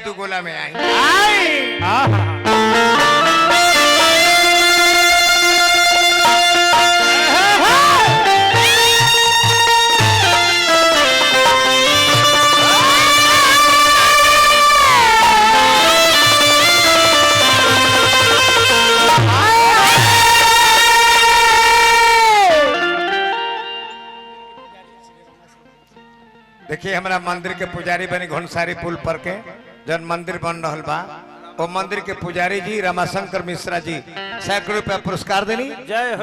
अब दो गोला में आई देखिए हमारा मंदिर के पुजारी बनी घनसारी पुल पर के जन मंदिर बन रहा बा वो मंदिर के पुजारी जी रमाशंकर मिश्रा जी सैकड़ों रुपया पुरस्कार देनी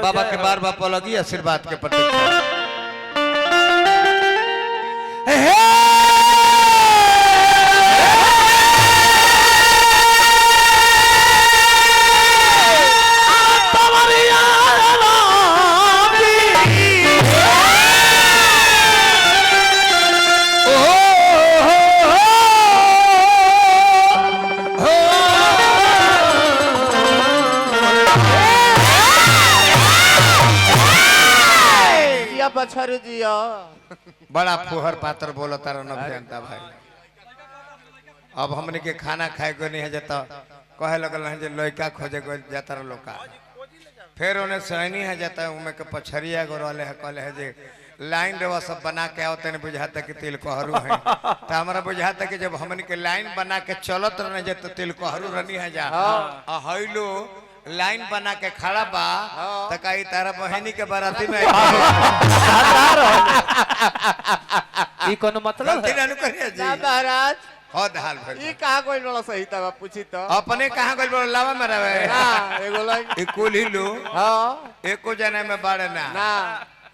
बाबा के बार बाप लगी आशीर्वाद के प्रतीक दिया बड़ा फुहर पात्र बोला तारा जनता भाई अब हमने के खाना खाए को नहीं है जाता कहे लगल है जे लड़का खोजे को जाता लोका फिर उन्हें सहनी है जाता उमे के पछरिया गो रहले है कहले है जे लाइन रेवा सब बना के आवते ने बुझाता कि तिल कोहरू है तो हमरा बुझाता कि जब हमने के लाइन बना के चलत रहने जे तो तिल कोहरू रहनी है जा हइलो लाइन बना के खड़ा बा तो कई तारा बहनी के बाराती में ई कोनो मतलब है ना महाराज हद हाल भाई ई कहां कोई बड़ा सही तब पूछी तो अपने कहां कोई बड़ा लावा में रहे हां एगो लाइन ई कुल ही लो हां एको जने में बाड़े ना ना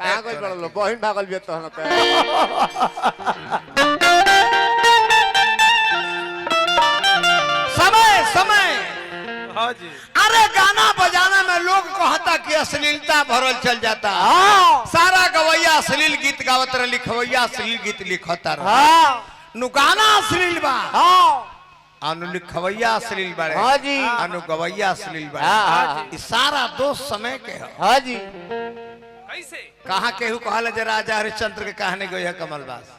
कहां कोई बड़ा लो बहिन भागल भी तो न समय समय हां जी अरे गाना बजाना में लोग कहता कि अश्लीलता भरल चल जाता सारा गवैया अश्लील गीत गावत रह लिखवैया अश्लील गीत लिखता रह नु गाना अश्लील बा अनु लिखवैया अश्लील बाड़े हां जी अनु गवैया अश्लील बाड़े ई सारा दोष समय के है हां जी कैसे कहां केहू कहला जे राजा हरिश्चंद्र के कहानी गई है कमलबास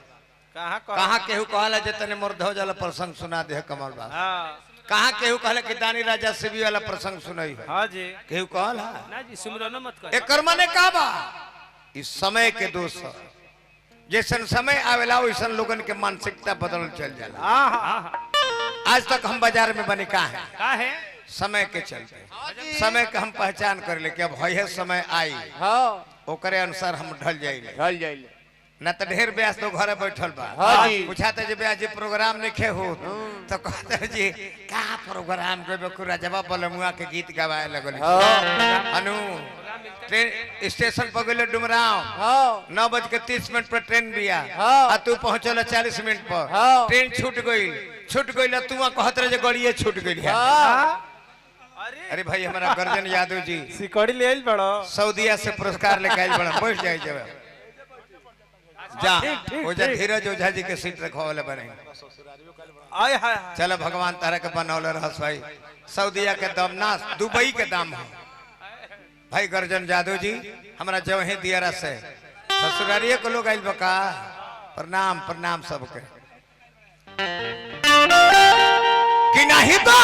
कहां केहू कहला जे तने मर्धो जल प्रसंग सुना दे कमलबास हां कहां केहू कहला कि दानी राजा शिवी वाला प्रसंग सुनाई है हां जी केहू कहला ना जी सुमरन मत कर एकर माने का बा इस समय के दोष जैसन समय आवेला वैसन लोगन के मानसिकता बदल चल जाला हां आज तक हम बाजार में बने का है समय के चलते समय के हम पहचान कर ले कि अब है समय आई हां ओकरे अनुसार हम ढल जाइले ना तो ढेर ब्यास तो घर बैठल बा पूछाते जे ब्यास जी प्रोग्राम नहीं हो तो कहते जी का प्रोग्राम कोई राजवा बलमुआ के गीत गवाए लगल अनु ट्रेन स्टेशन पर गए डुमराव 9:30 पर ट्रेन बिया आ तू पहुंचल 40 मिनट पर ट्रेन छूट गई तू कहत रहे गड़िए छूट गई अरे भाई हमारा गर्जन यादव जी सिकड़ी ले आइल बड़ो सऊदीया से पुरस्कार लेके आइल बड़ा बैठ जाए जब जा ओझा धीरज ओझा जी के सीट रखवाले बने आय हाय चलो भगवान तारा के बनौले रहस भाई सऊदीया के दाम ना दुबई के दाम है भाई गर्जन यादव जी हमारा जवही दियरा से ससुरारिये को लोग आइल बका प्रणाम प्रणाम सबके कि नहीं तो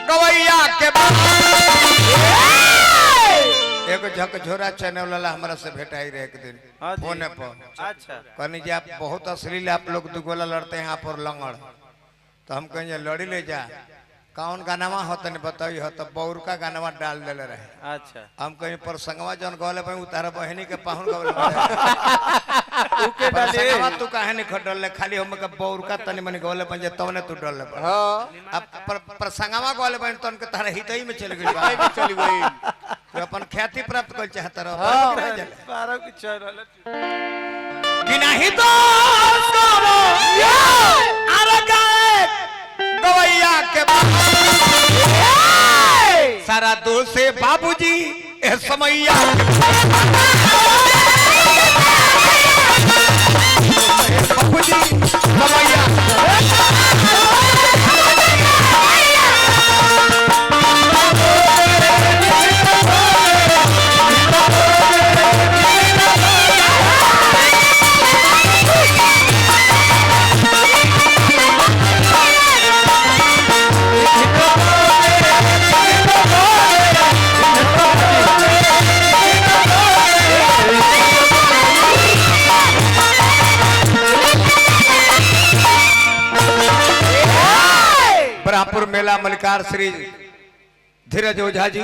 गवैया के एगो झकझोरा चैनल वाला हमारा से भेटाई रहे एक दिन फोन पर अच्छा कहनी जी आप बहुत अश्लील आप लोग दुगोला लड़ते हैं यहाँ पर लंगड़ तो हम कहें लड़ी ले जा कौन गानावा होता नहीं बताई हो तो बौर का गानावा डाल देले रहे अच्छा हम कहीं पर संगवा जन गले पे उतारा बहनी के पाहुन गले ओके डाले संगवा तू काहे नहीं खडल ले खाली हम के बौर का तनी मनी गले पे तवने तू डल ले अब पर संगवा गले पे तन के तारा हितई में चल गई बा चली गई तो अपन ख्याति प्राप्त कर चाहता रहो बारह की चल बिना ही तो अरे गाए गवैया के सारा दोष से बाबूजी ए समैया बाबूजी समैया मेला मलिकार श्री धीरज ओझा जी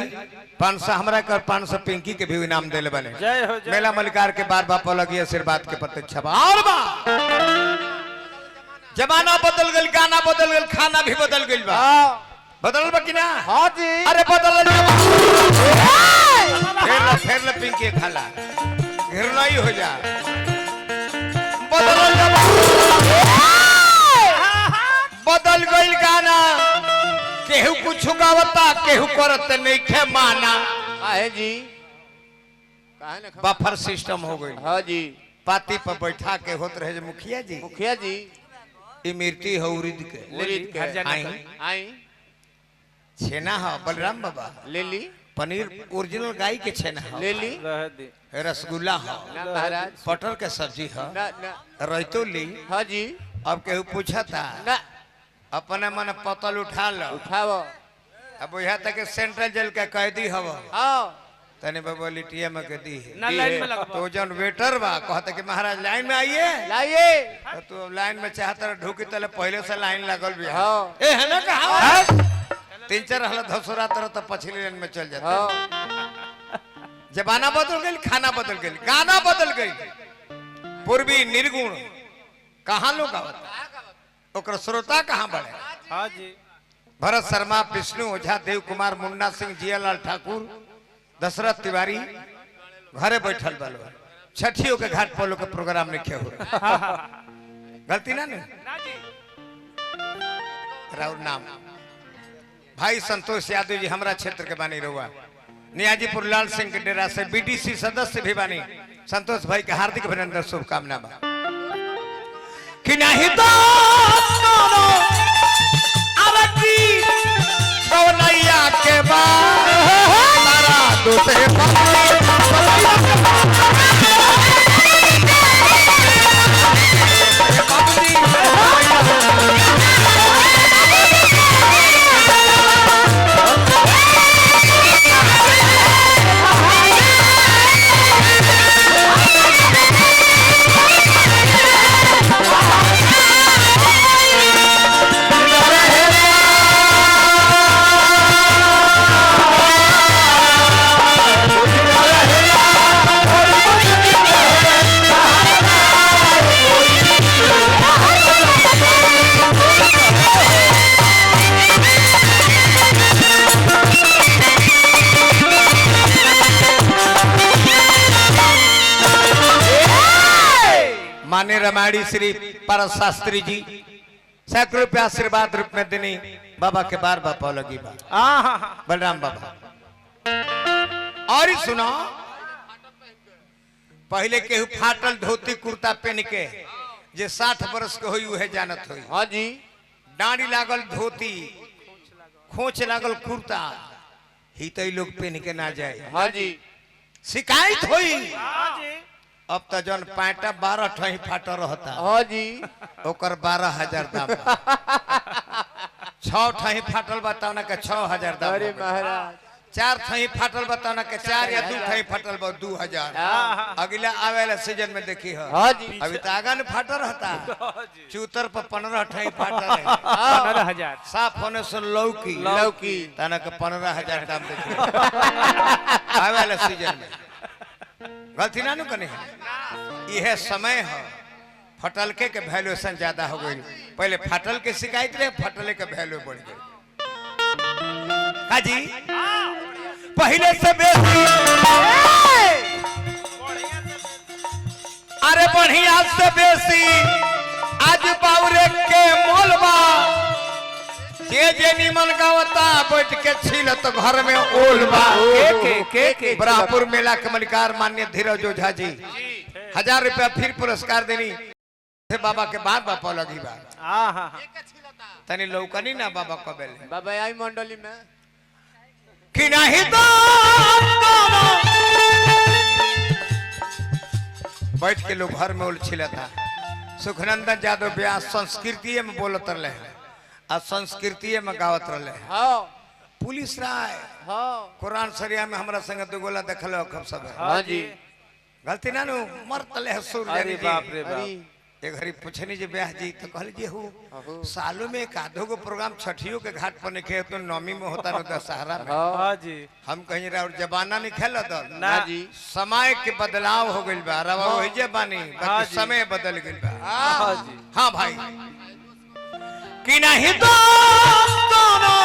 500 हमरा कर 500 पिंकी के भी इनाम देले बने। जय हो जय मेला मलिकार के बार बाप लगी आशीर्वाद के प्रतीक्षा बा। और बा जमाना बदल गल, गाना बदल गल, खाना भी बदल गल बा। बदल बा कि ना? हाँ जी। अरे बदल फेर ल पिंकी खाला घिरलाई हो जा। बदल गई गाना, केहू कुछ गावता केहू करत नहीं खे माना। काहे जी? काहे न बफर सिस्टम हो गई। हाँ जी। पाती पर बैठा के होत रहे मुखिया जी, मुखिया जी इमरती हो उरिद के लेलित के आई आई छेना हो बलराम बाबा, ले ली पनीर ओरिजिनल गाय के छेना हो, ले ली रह दे रसगुल्ला हो, ना महाराज पटर के सब्जी हो, ना ना रैतो ली। हाँ जी अब केहू पूछा था ना अपने मन पतल उठा लो। उठाव अब यहाँ तक सेंट्रल जेल के कैदी हव हाँ तने बाबा लिटिया में के दी है। ना लाइन में लगवा तो जन वेटर बा कहता कि महाराज लाइन में आइए, लाइए तो तू लाइन में चाहता ढूकी तले पहले से लाइन लागल भी है। हाँ ए है ना कहा 3-4 हल धसुरा तरह तो पछली लाइन में चल जाता। हाँ जमाना बदल गई, खाना बदल गई, गाना बदल गई। पूर्वी निर्गुण कहाँ लोग गावत, ओकर श्रोता कहाँ बढ़े। हाँ जी भरत शर्मा, विष्णु ओझा, देव कुमार, मुन्ना सिंह, जियालाल ठाकुर, दशरथ तिवारी घरे बैठल बालो। छठियों के घाट पर लोग के प्रोग्राम लिखे हो गलती ना नहीं राउर नाम भाई संतोष यादव जी हमारा क्षेत्र के बानी रहुआ। नियाजीपुर लाल सिंह के डेरा से बीडीसी सदस्य भी बानी। संतोष भाई के हार्दिक अभिनंदन शुभकामना बा। कि नहीं तो गौनैया के बाद दूसरे मान्य रामायणी श्री पारस शास्त्री जी सैकड़ों रुपया आशीर्वाद रूप में देनी बाबा के बार बापा लगी बा बलराम बाबा। और सुनो पहले केहू फाटल धोती कुर्ता पहन के जे 60 बरस के होई उहे जानत होई। हाँ जी डांडी लागल धोती, खोच लागल कुर्ता, ही तो लोग पहन के ना जाए। हाँ जी शिकायत होई। हाँ जी अब तो जन पैंटा 12 ठही फाट रहता हाँ जी ओकर 12,000 दाम 6 ठही फाटल बताओ ना के 6,000 दाम। अरे महाराज 4 ठही फाटल बताओ ना के 4 या 2 ठही फाटल बा 2,000। अगला आवेला सीजन में देखी हो। हाँ जी अभी तो आगा न फाट रहता चूतर पर 15 ठही फाटल है। 15,000 साफ होने से लौकी लौकी तना के 15,000 दाम देखी आवेला सीजन में। गलती ना कने यह समय है फटलके के वैल्यूएशन ज्यादा हो गई। पहले फटल के शिकायत रहे, फटले के वैल्यू बढ़ गई। हाजी पहले से बेसी अरे बढ़िया से बेसी आज बाउरे के मोलबा जे निमन गावता बैठ के छील तो घर में ओलबा। के बरापुर मेला के मलिकार मान्य धीरज ओझा जी 1000 रुपया फिर पुरस्कार देनी बाबा के बाद बापा लगी बा। तनी लौकनी ना बाबा को बेले बाबा आई मंडली में कि नहीं तो बैठ के लोग घर में उल छिलता। सुखनंदन यादव व्यास संस्कृति में बोलत रहे हैं और संस्कृति में गावत रहे हैं। हाँ पुलिस राय हाँ कुरान शरिया में हमरा संग दुगोला देखल कब सब हाँ जी गलती ना नु मरत ले सूर अरे बाप रे अरे बाप एक घड़ी पूछनी जे ब्याह जी तो कहल जी हो अहो। सालों में एक आधो गो प्रोग्राम छठियों के घाट पर नहीं तो नौमी में होता न दशहरा में हाँ जी हम कहीं और जमाना नहीं खेल ना जी समय के बदलाव हो गइल बा रवा वही जे बानी हाँ बाकी जी। समय बदल गइल बा हाँ जी हाँ भाई कि नहीं तो दोनों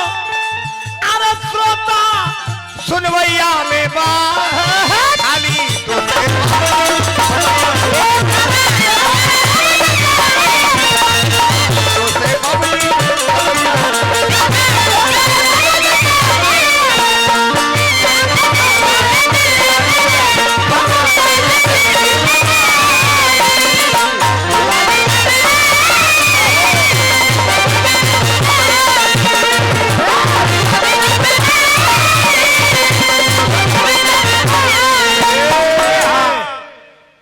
अरे श्रोता सुनवैया में बा खाली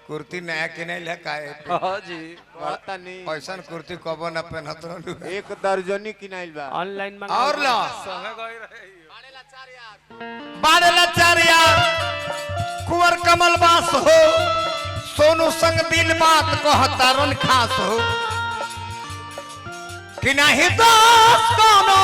कुर्ती नया किनल है काहे हाँ जी पता नहीं ऐसा कुर्ती कबो न पहनत रहलू एक दर्जनी किनाइल बा ऑनलाइन मंगा और ला संगे गई रहे बारे लाचार यार कुंवर कमल बास हो सोनू संग दिल बात कहता रन खास हो कि नहीं दोस्त कोनो